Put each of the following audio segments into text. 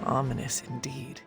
Ominous indeed.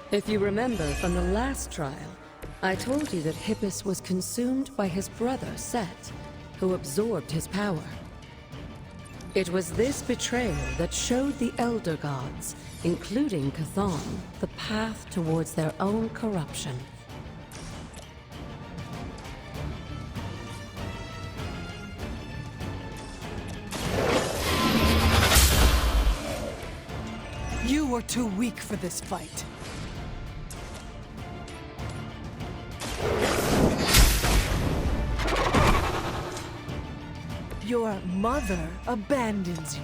If you remember from the last trial, I told you that Hippus was consumed by his brother, Set, who absorbed his power. It was this betrayal that showed the Elder Gods, including Chthon, the path towards their own corruption. You are too weak for this fight. Your mother abandons you.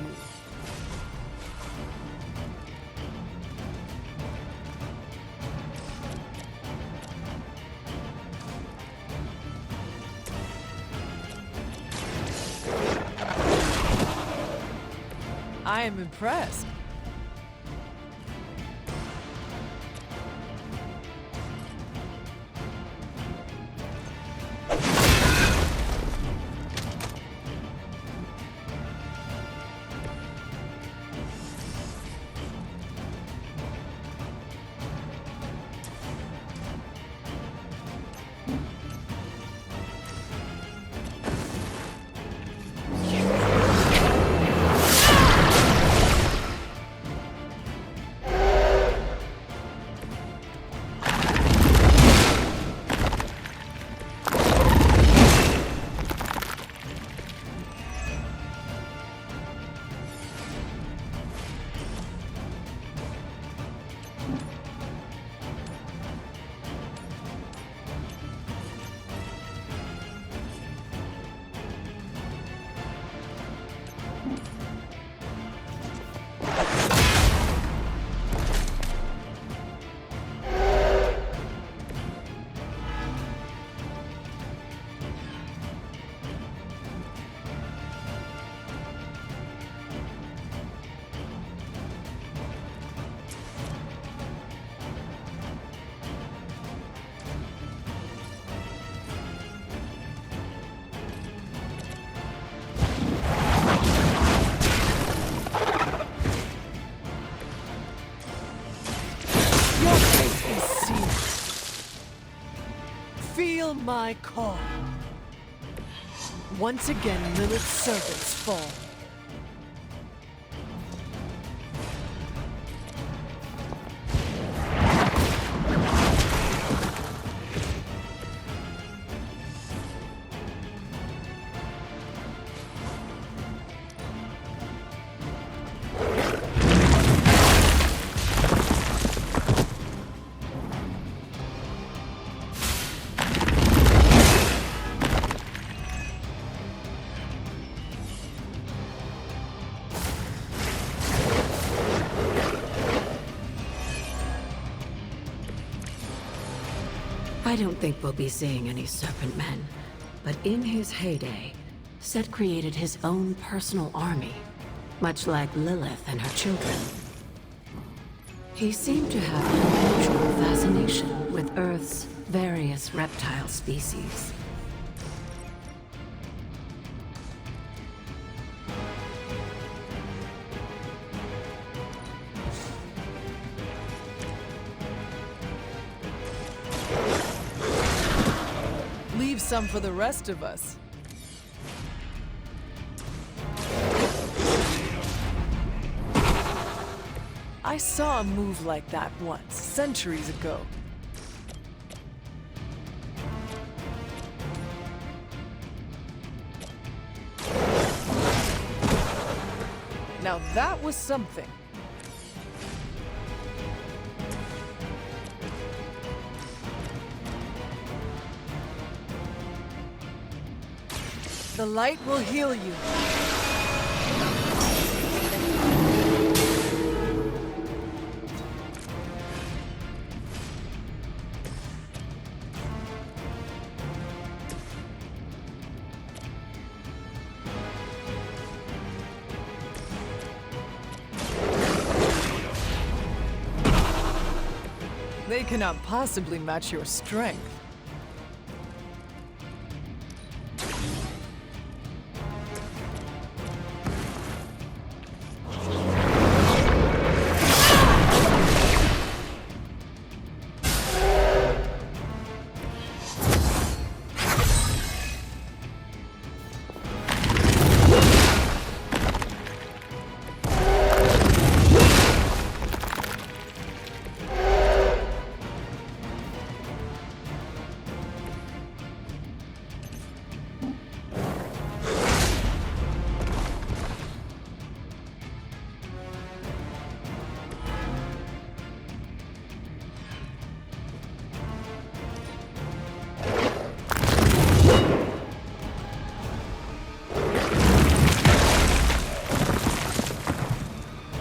I am impressed. Feel my call. Once again, Lilith's servants fall. I don't think we'll be seeing any Serpent Men, but in his heyday, Set created his own personal army, much like Lilith and her children. He seemed to have an unusual fascination with Earth's various reptile species. Leave some for the rest of us. I saw a move like that once, centuries ago. Now that was something. The light will heal you. They cannot possibly match your strength.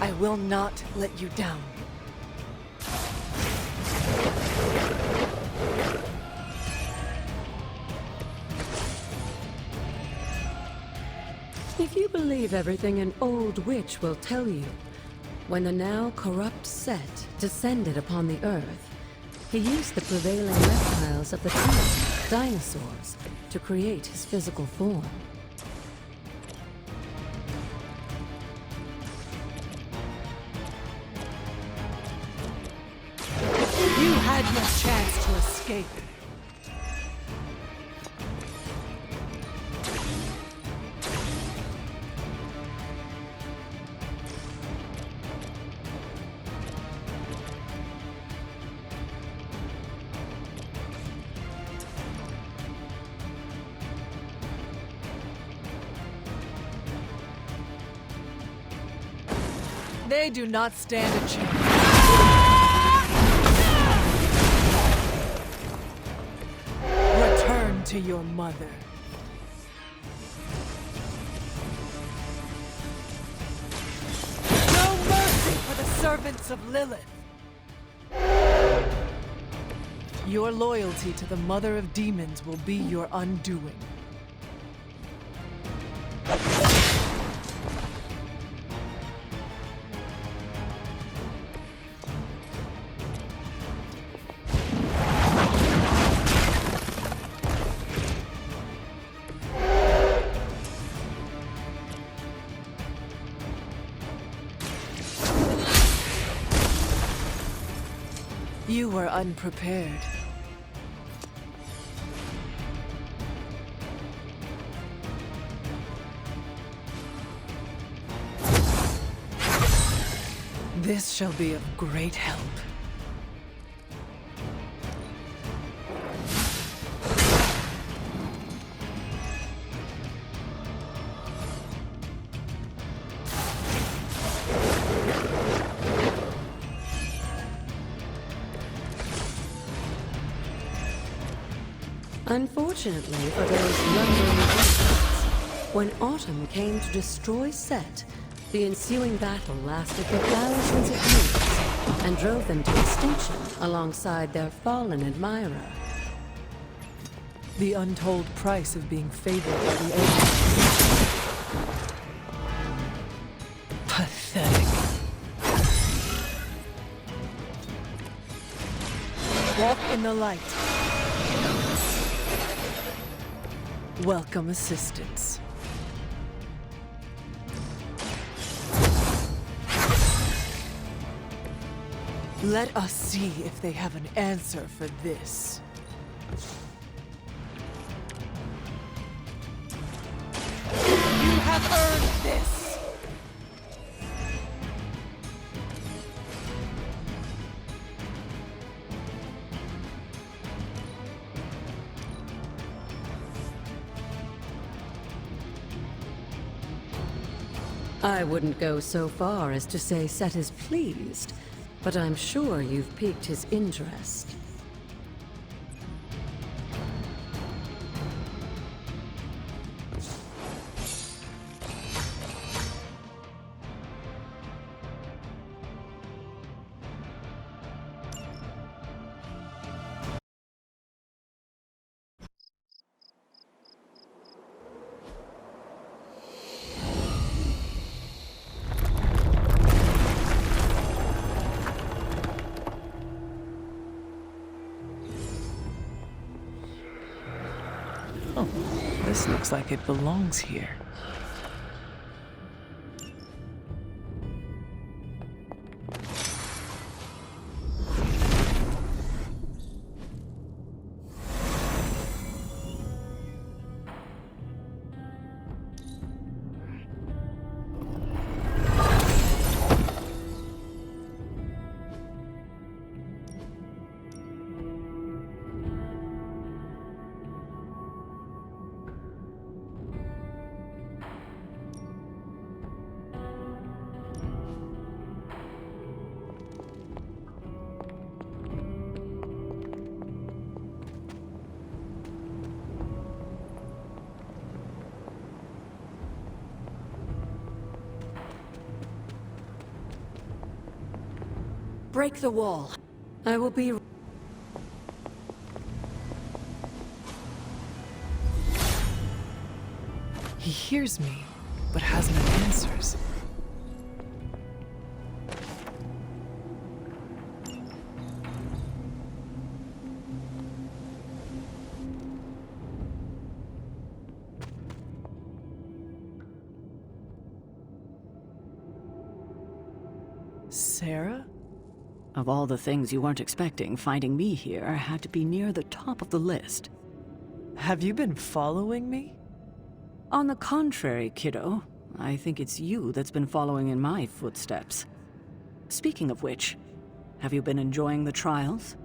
I will not let you down. If you believe everything an old witch will tell you, when the now corrupt Set descended upon the Earth, he used the prevailing reptiles of the time, dinosaurs, to create his physical form. You had your chance to escape. They do not stand a chance. Return to your mother. No mercy for the servants of Lilith. Your loyalty to the Mother of Demons will be your undoing. You were unprepared. This shall be of great help. Unfortunately for those lumbering beasts, when autumn came to destroy Set, the ensuing battle lasted for thousands of years and drove them to extinction alongside their fallen admirer. The untold price of being favored by the elements. Pathetic. Walk in the light. Welcome assistance. Let us see if they have an answer for this. You have earned this! I wouldn't go so far as to say Set is pleased, but I'm sure you've piqued his interest. Oh, this looks like it belongs here. Break the wall. I will be... He hears me, but has no answers. Sarah? Of all the things you weren't expecting, finding me here had to be near the top of the list. Have you been following me? On the contrary, kiddo, I think it's you that's been following in my footsteps. Speaking of which, have you been enjoying the trials?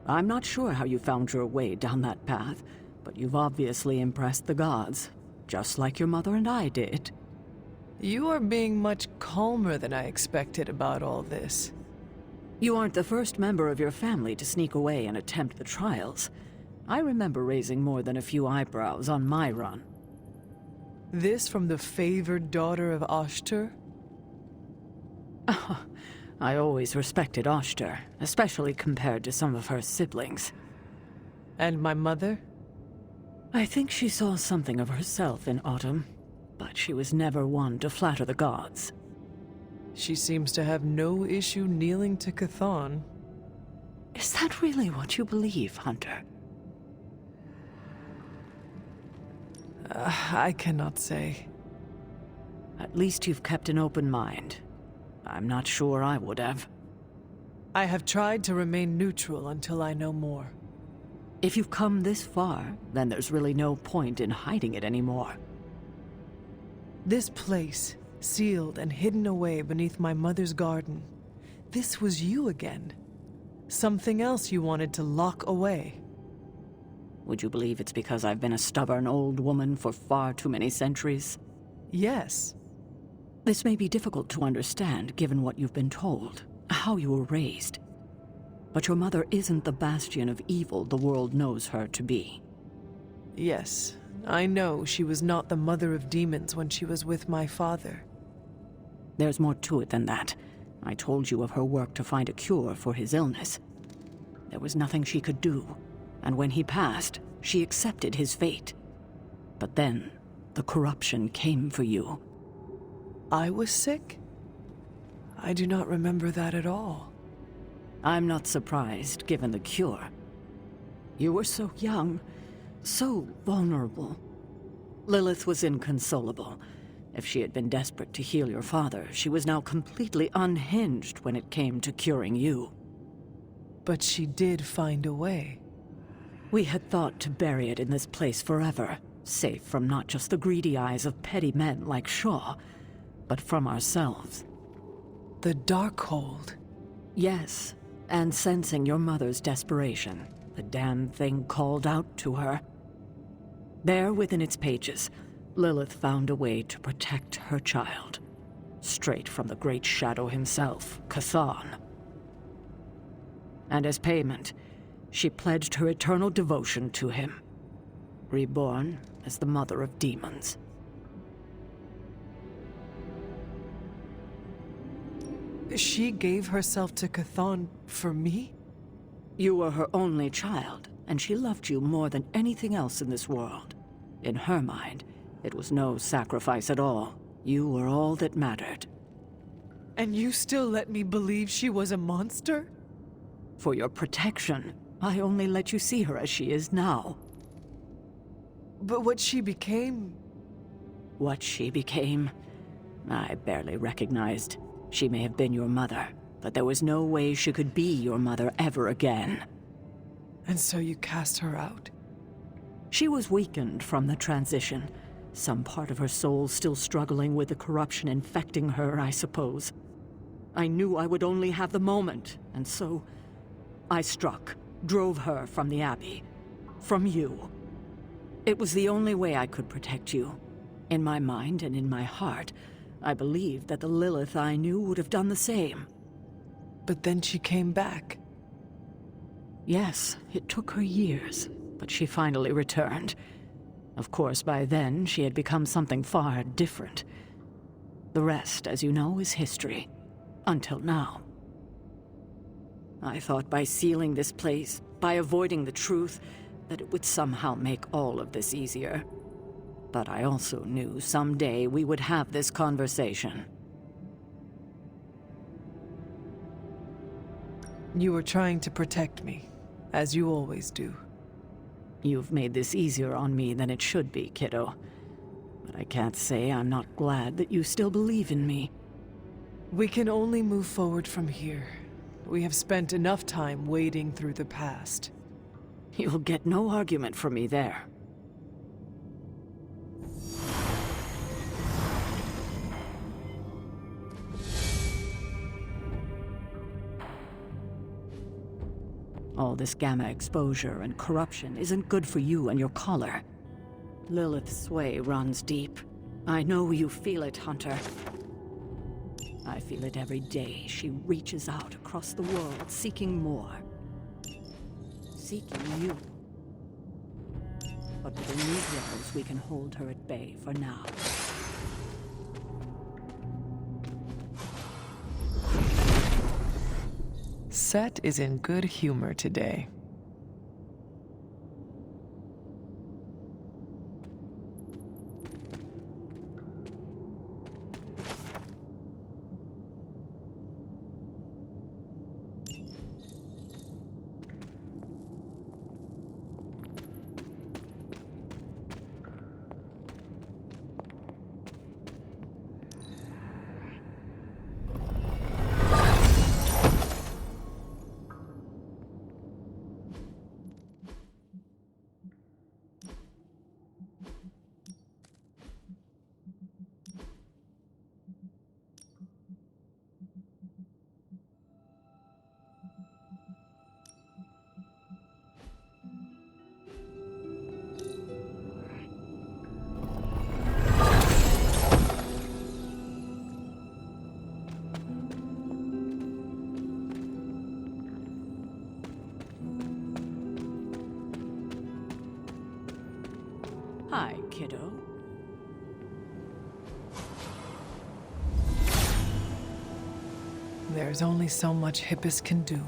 I'm not sure how you found your way down that path, but you've obviously impressed the gods, just like your mother and I did. You are being much calmer than I expected about all this. You aren't the first member of your family to sneak away and attempt the trials. I remember raising more than a few eyebrows on my run. This from the favored daughter of Ashtur? I always respected Ashtur, especially compared to some of her siblings. And my mother? I think she saw something of herself in Autumn, but she was never one to flatter the gods. She seems to have no issue kneeling to Chthon. Is that really what you believe, Hunter? I cannot say. At least you've kept an open mind. I'm not sure I would have. I have tried to remain neutral until I know more. If you've come this far, then there's really no point in hiding it anymore. This place, sealed and hidden away beneath my mother's garden, this was you again. Something else you wanted to lock away. Would you believe it's because I've been a stubborn old woman for far too many centuries? Yes. This may be difficult to understand given what you've been told, how you were raised. But your mother isn't the bastion of evil the world knows her to be. Yes, I know she was not the mother of demons when she was with my father. There's more to it than that. I told you of her work to find a cure for his illness. There was nothing she could do, and when he passed, she accepted his fate. But then, the corruption came for you. I was sick? I do not remember that at all. I'm not surprised, given the cure. You were so young, so vulnerable. Lilith was inconsolable. If she had been desperate to heal your father, she was now completely unhinged when it came to curing you. But she did find a way. We had thought to bury it in this place forever, safe from not just the greedy eyes of petty men like Shaw, but from ourselves. The Darkhold. Yes, and sensing your mother's desperation, the damn thing called out to her. There within its pages, Lilith found a way to protect her child. Straight from the Great Shadow himself, Chthon. And as payment, she pledged her eternal devotion to him. Reborn as the mother of demons. She gave herself to Chthon for me? You were her only child, and she loved you more than anything else in this world. In her mind, it was no sacrifice at all. You were all that mattered. And you still let me believe she was a monster? For your protection, I only let you see her as she is now. But what she became... What she became, I barely recognized. She may have been your mother, but there was no way she could be your mother ever again. And so you cast her out? She was weakened from the transition. Some part of her soul still struggling with the corruption infecting her, I suppose. I knew I would only have the moment, and so I struck, drove her from the Abbey. From you. It was the only way I could protect you. In my mind and in my heart, I believed that the Lilith I knew would have done the same. But then she came back. Yes, it took her years, but she finally returned. Of course, by then, she had become something far different. The rest, as you know, is history. Until now. I thought by sealing this place, by avoiding the truth, that it would somehow make all of this easier. But I also knew someday we would have this conversation. You were trying to protect me, as you always do. You've made this easier on me than it should be, kiddo. But I can't say I'm not glad that you still believe in me. We can only move forward from here. We have spent enough time wading through the past. You'll get no argument from me there. All this gamma exposure and corruption isn't good for you and your collar. Lilith's sway runs deep. I know you feel it, Hunter. I feel it every day. She reaches out across the world, seeking more. Seeking you. But within these walls, we can hold her at bay for now. Set is in good humor today. Hi, kiddo. There's only so much Hippus can do.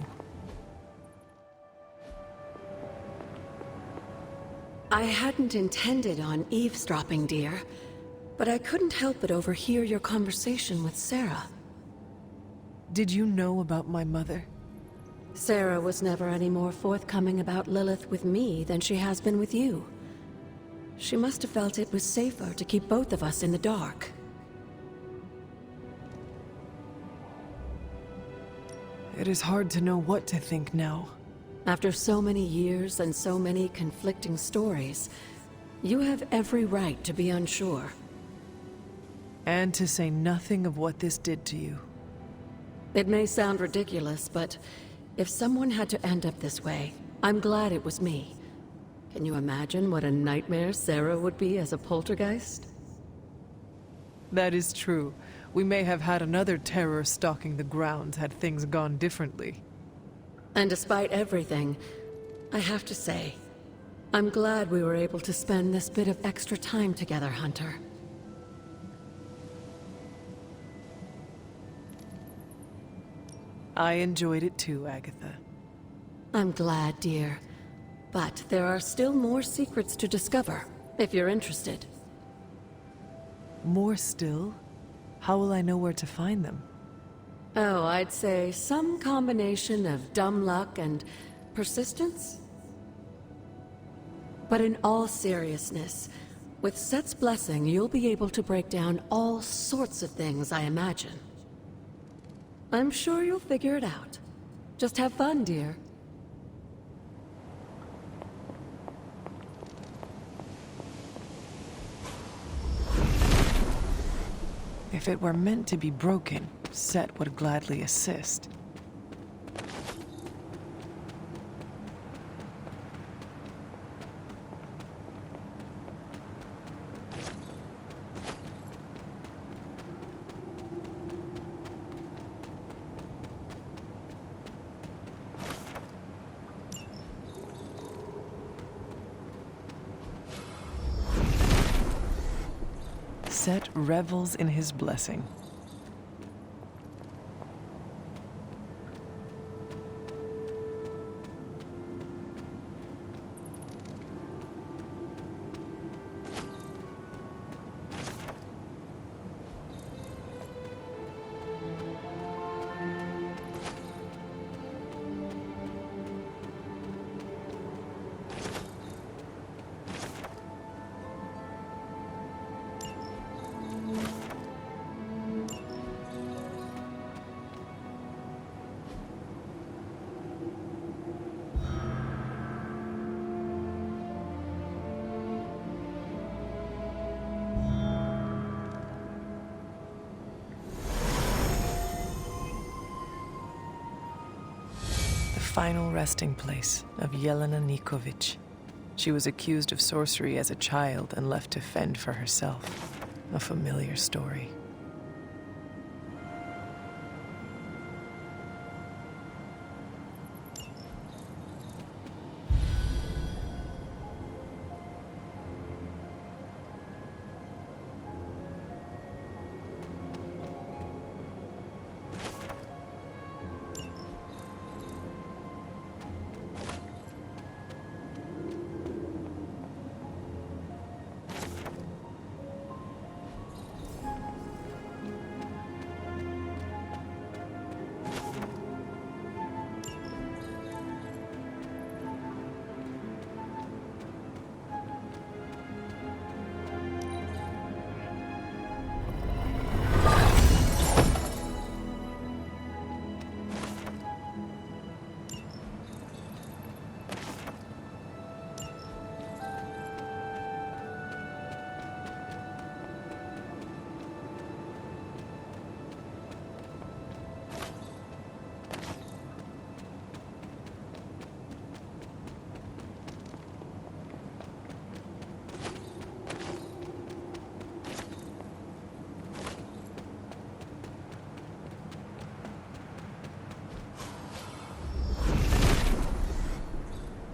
I hadn't intended on eavesdropping, dear, but I couldn't help but overhear your conversation with Sarah. Did you know about my mother? Sarah was never any more forthcoming about Lilith with me than she has been with you. She must have felt it was safer to keep both of us in the dark. It is hard to know what to think now. After so many years and so many conflicting stories, you have every right to be unsure. And to say nothing of what this did to you. It may sound ridiculous, but if someone had to end up this way, I'm glad it was me. Can you imagine what a nightmare Sarah would be as a poltergeist? That is true. We may have had another terror stalking the grounds had things gone differently. And despite everything, I have to say, I'm glad we were able to spend this bit of extra time together, Hunter. I enjoyed it too, Agatha. I'm glad, dear. But there are still more secrets to discover, if you're interested. More still? How will I know where to find them? Oh, I'd say some combination of dumb luck and persistence? But in all seriousness, with Set's blessing, you'll be able to break down all sorts of things, I imagine. I'm sure you'll figure it out. Just have fun, dear. If it were meant to be broken, Set would gladly assist. Set revels in his blessing. Final resting place of Yelena Nikovic. She was accused of sorcery as a child and left to fend for herself. A familiar story.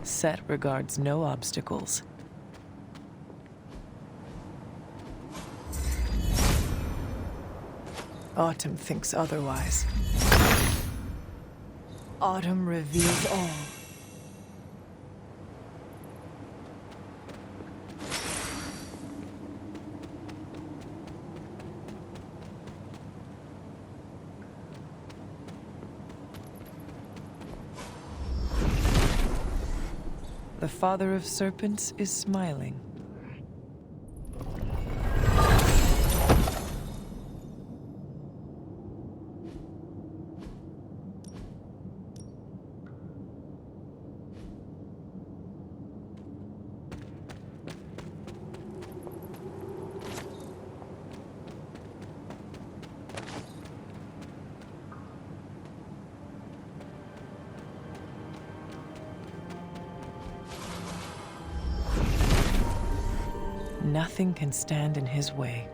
Set regards no obstacles. Autumn thinks otherwise. Autumn reveals all. The father of serpents is smiling. Nothing can stand in his way.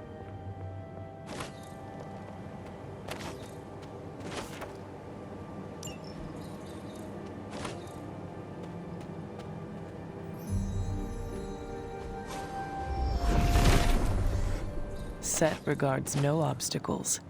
Set regards no obstacles.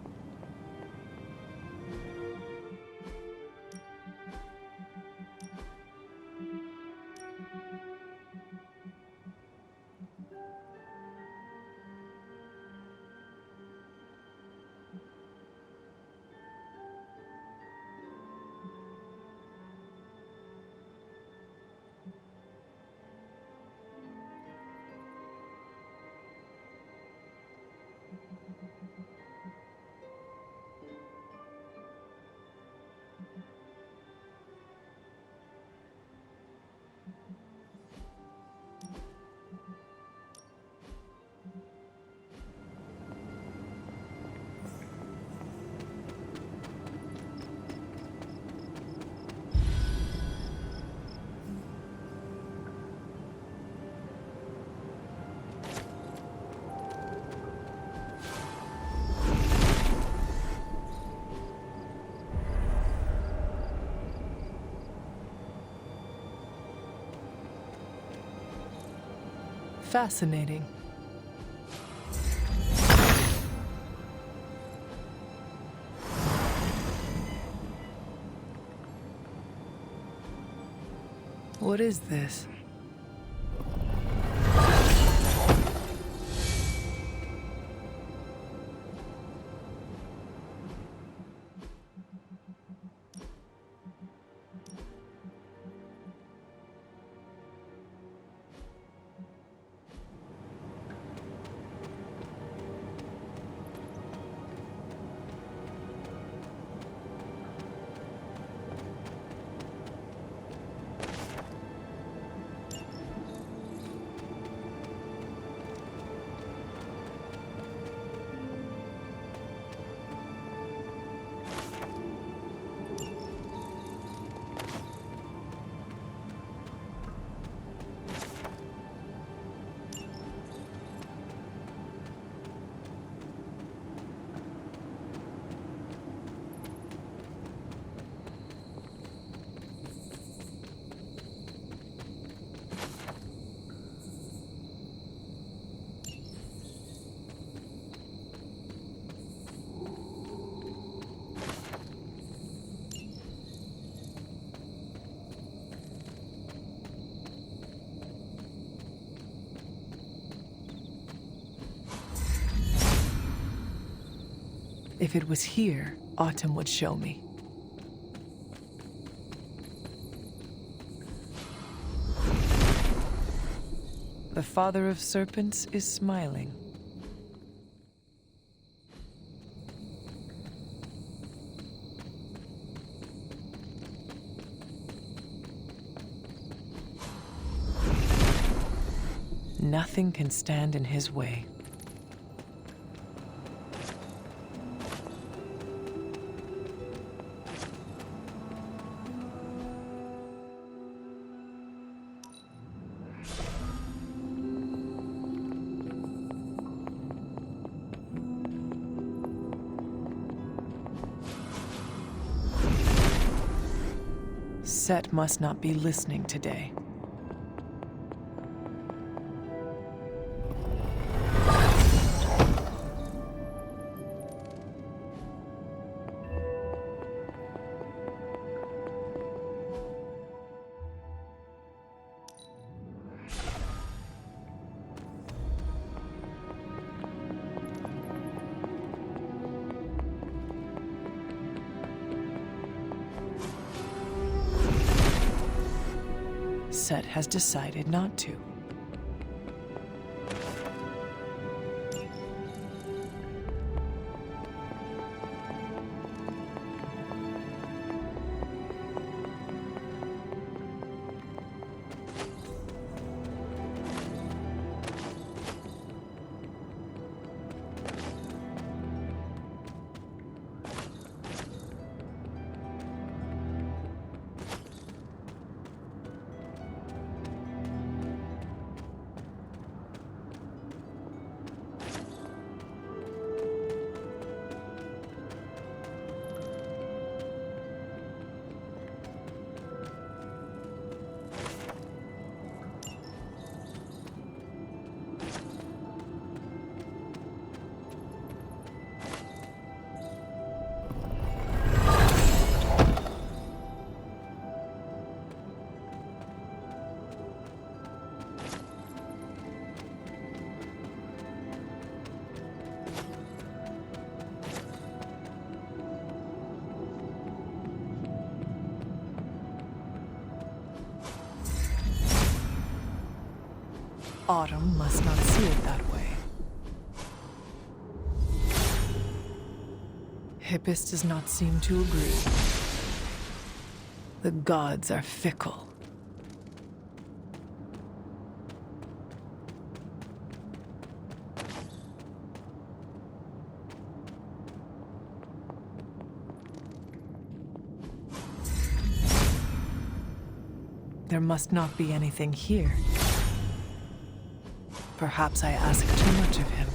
Fascinating. What is this? If it was here, Autumn would show me. The Father of Serpents is smiling. Nothing can stand in his way. Set must not be listening today. Set has decided not to. Autumn must not see it that way. Hippus does not seem to agree. The gods are fickle. There must not be anything here. Perhaps I ask too much of him.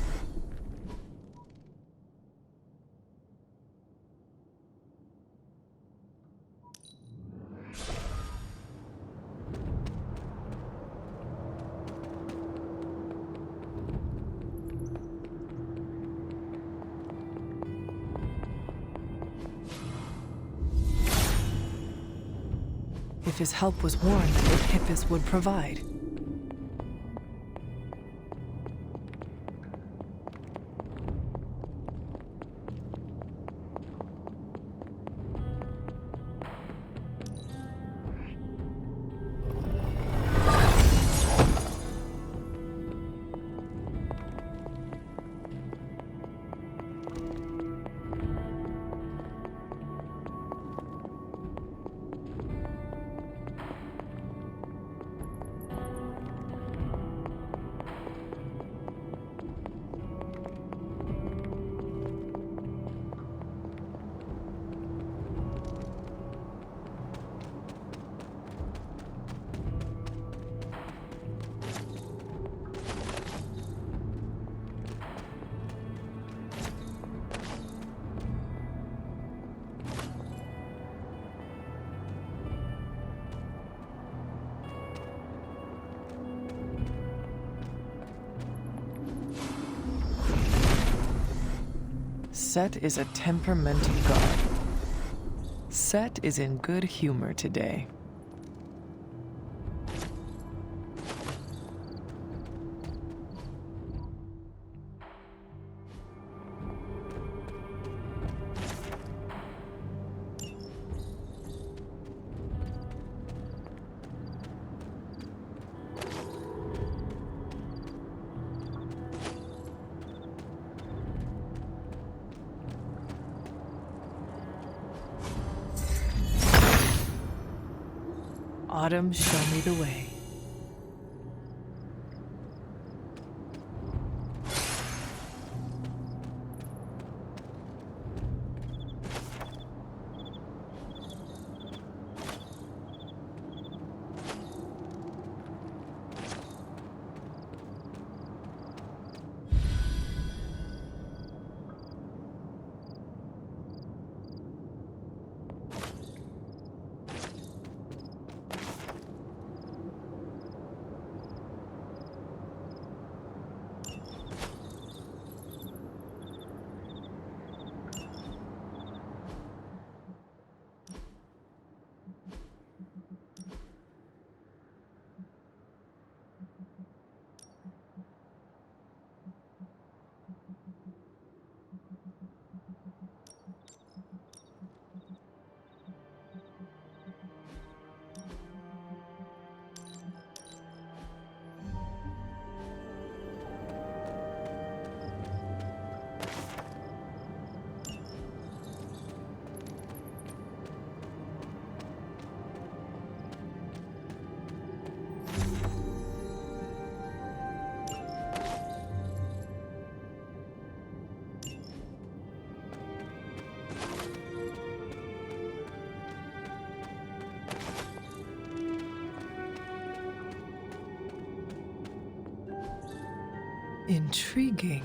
If his help was warranted, Hippus would provide. Set is a temperamental god. Set is in good humor today. Autumn, show me the way. Intriguing.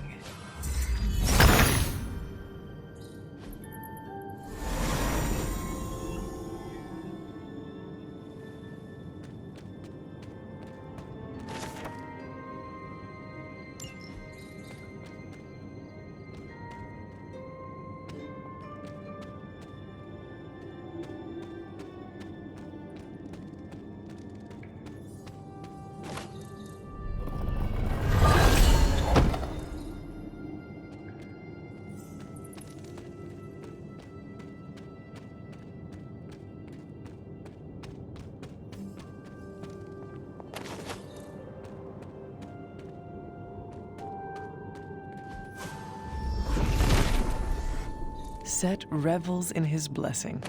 Set revels in his blessing.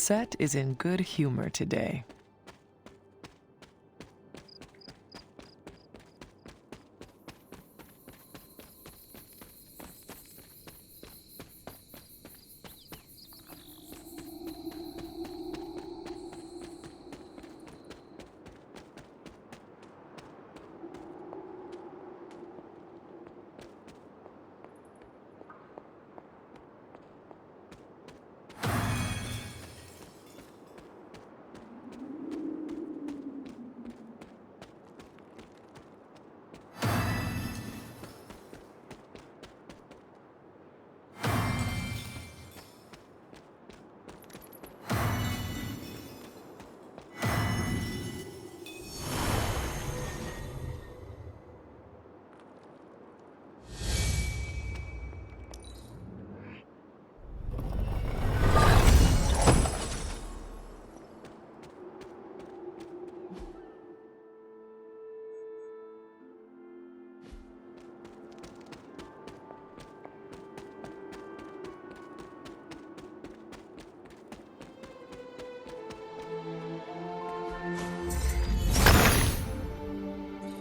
Set is in good humor today.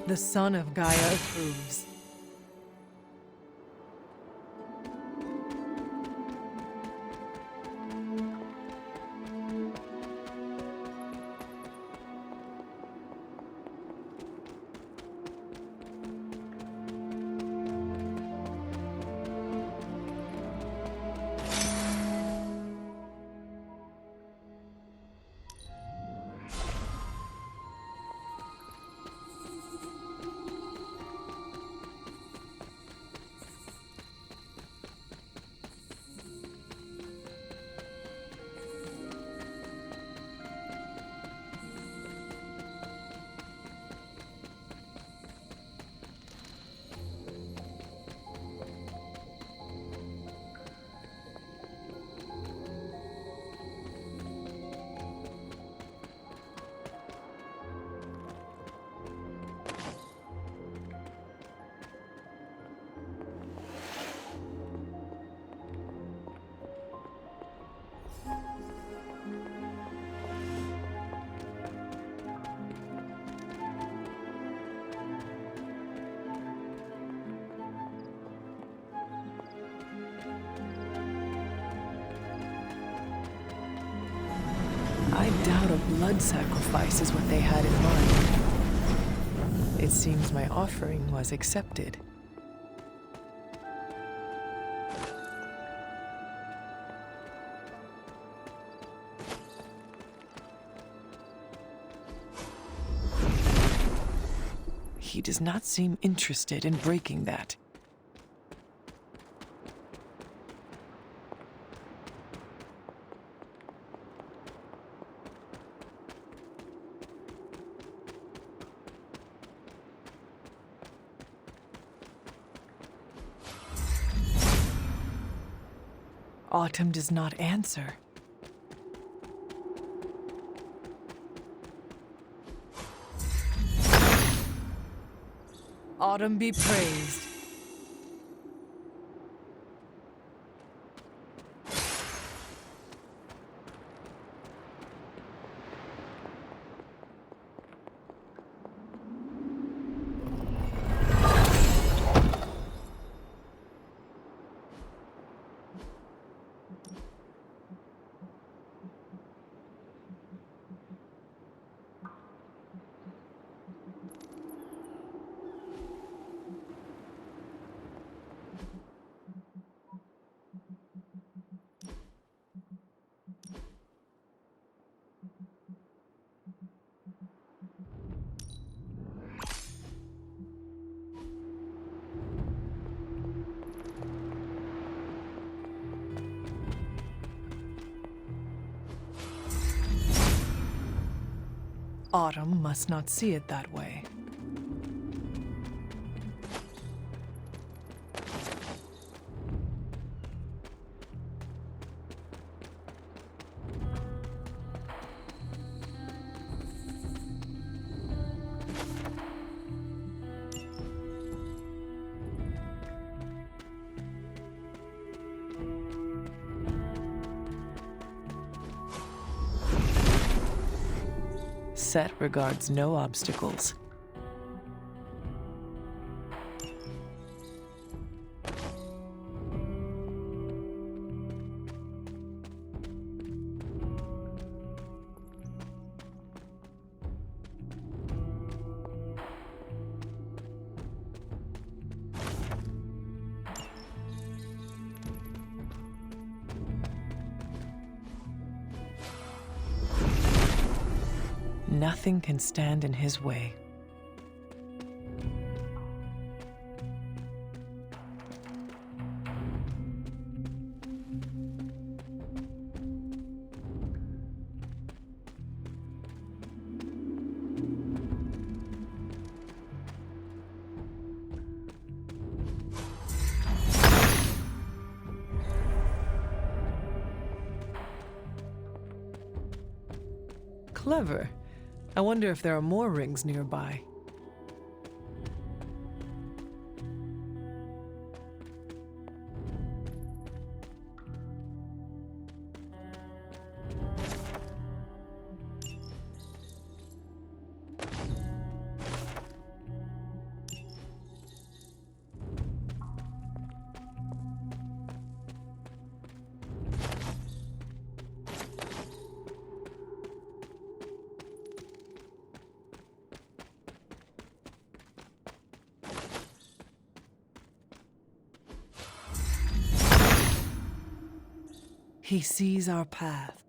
The son of Gaia approves. I doubt a blood sacrifice is what they had in mind. It seems my offering was accepted. He does not seem interested in breaking that. Autumn does not answer. Autumn be praised. Autumn must not see it that way. Set regards no obstacles. Nothing can stand in his way. Clever. I wonder if there are more rings nearby. He sees our path.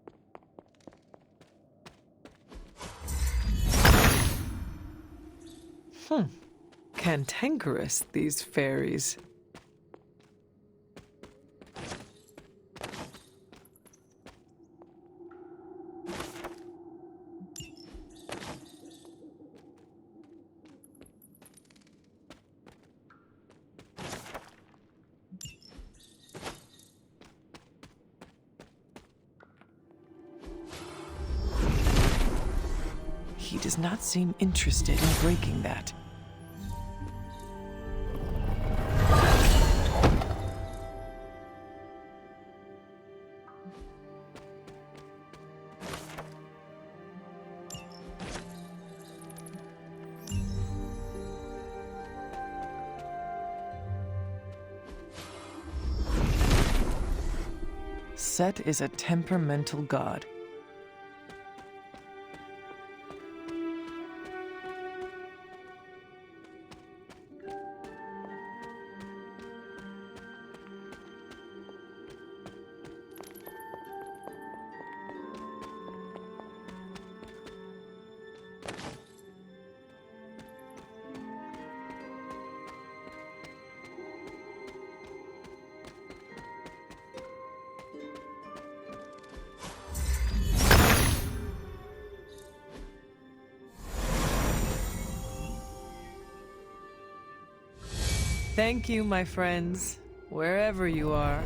Cantankerous, these fairies. He does not seem interested in breaking that. Set is a temperamental god. Thank you, my friends, wherever you are.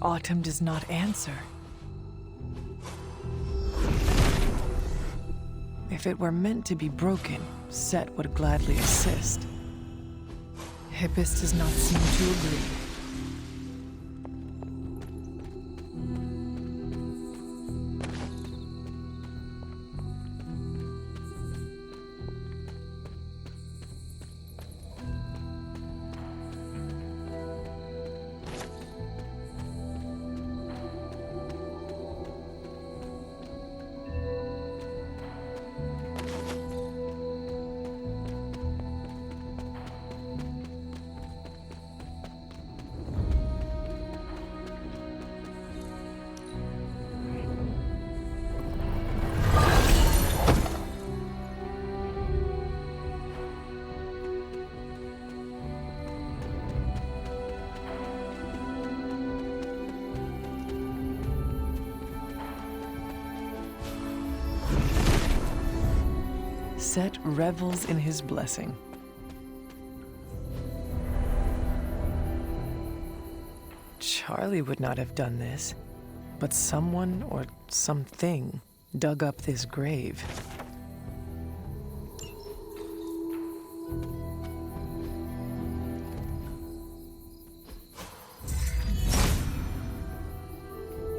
Autumn does not answer. If it were meant to be broken, Set would gladly assist. Hippus does not seem to agree. Set revels in his blessing. Charlie would not have done this, but someone or something dug up this grave.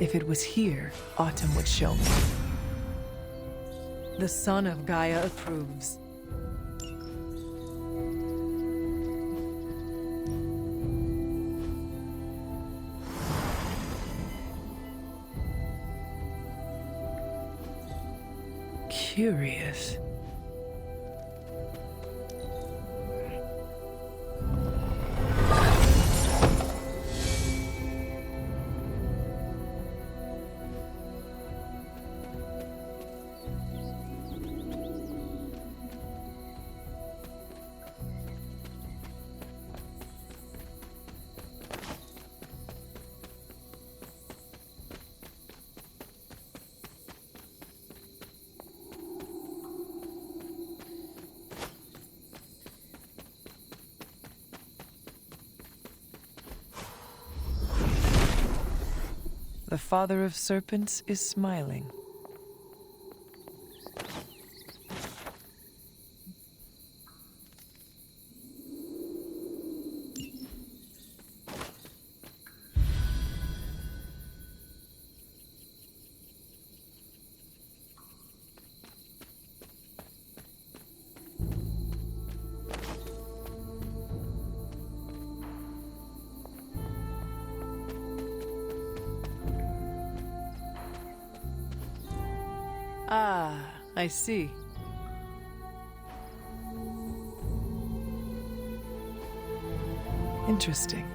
If it was here, Autumn would show me. The son of Gaia approves. Curious. The father of serpents is smiling. Ah, I see. Interesting.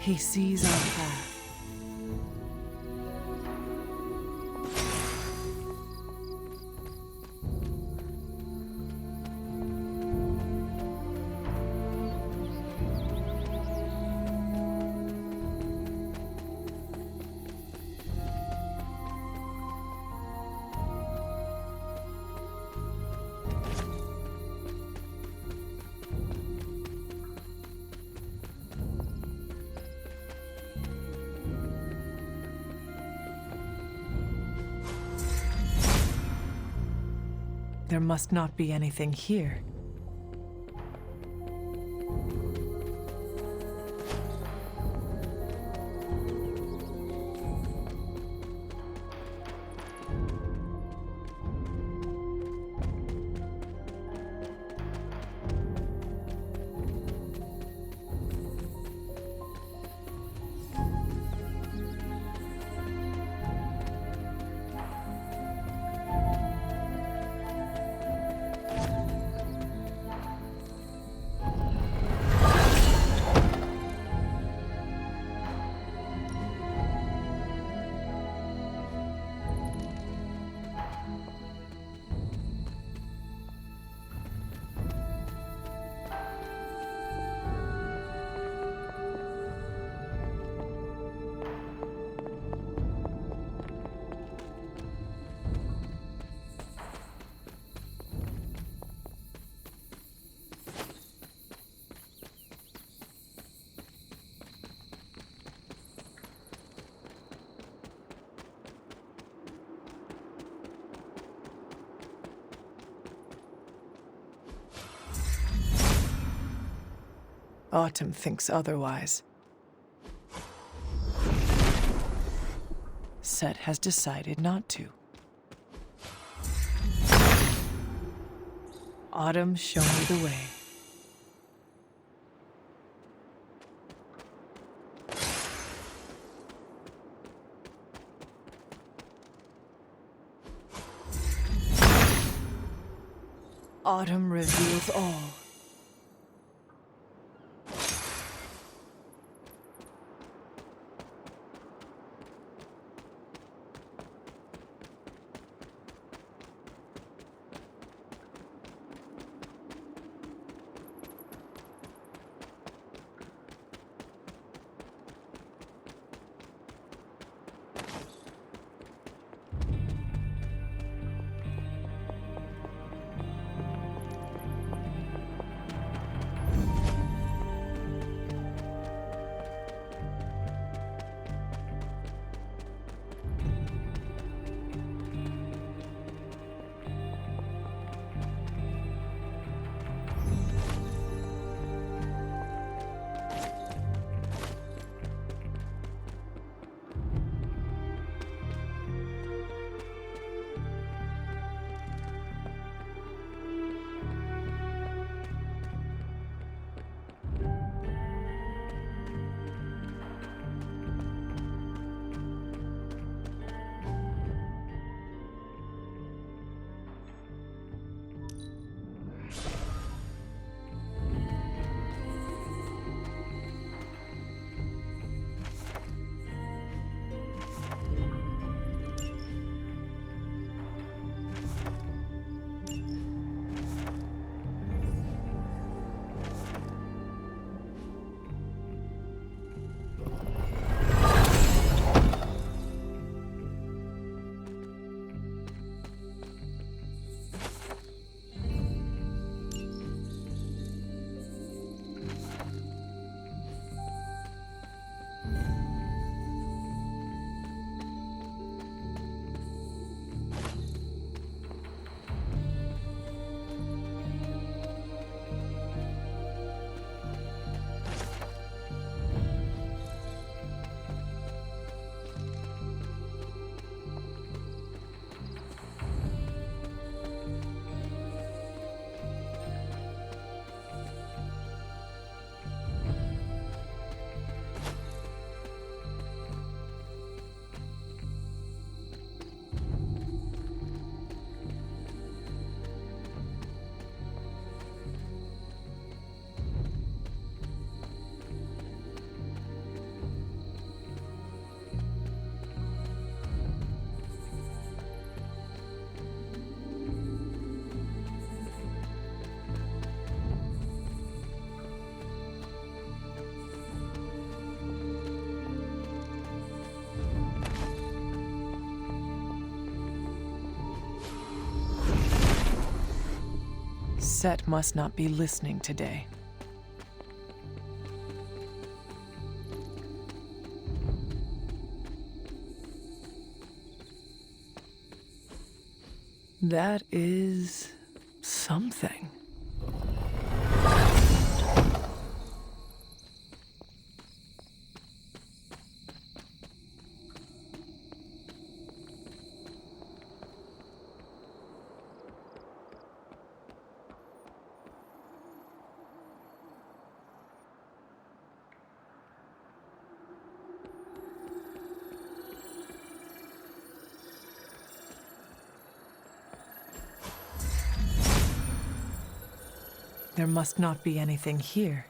He sees our path. There must not be anything here. Autumn thinks otherwise. Set has decided not to. Autumn, show me the way. Autumn reveals all. Set must not be listening today. That is something. There must not be anything here.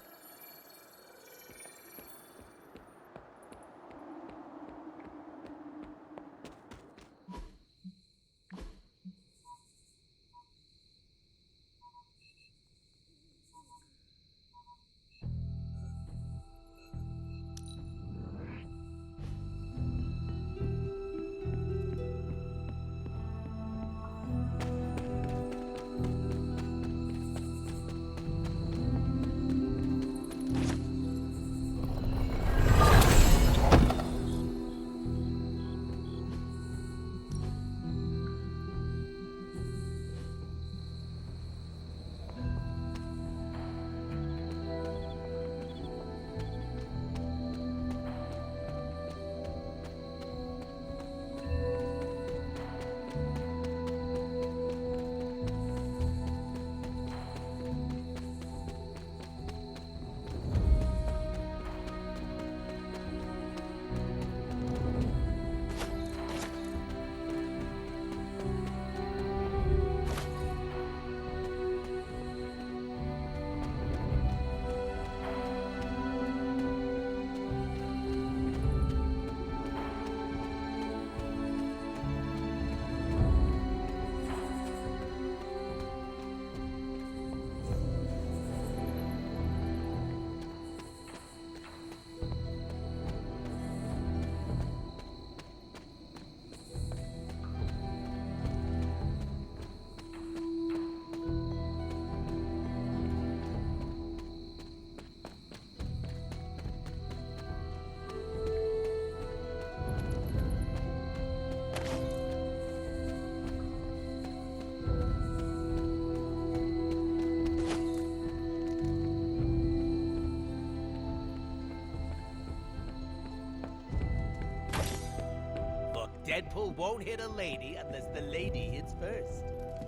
apple won't hit a lady unless the lady hits first.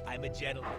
I'm a gentleman.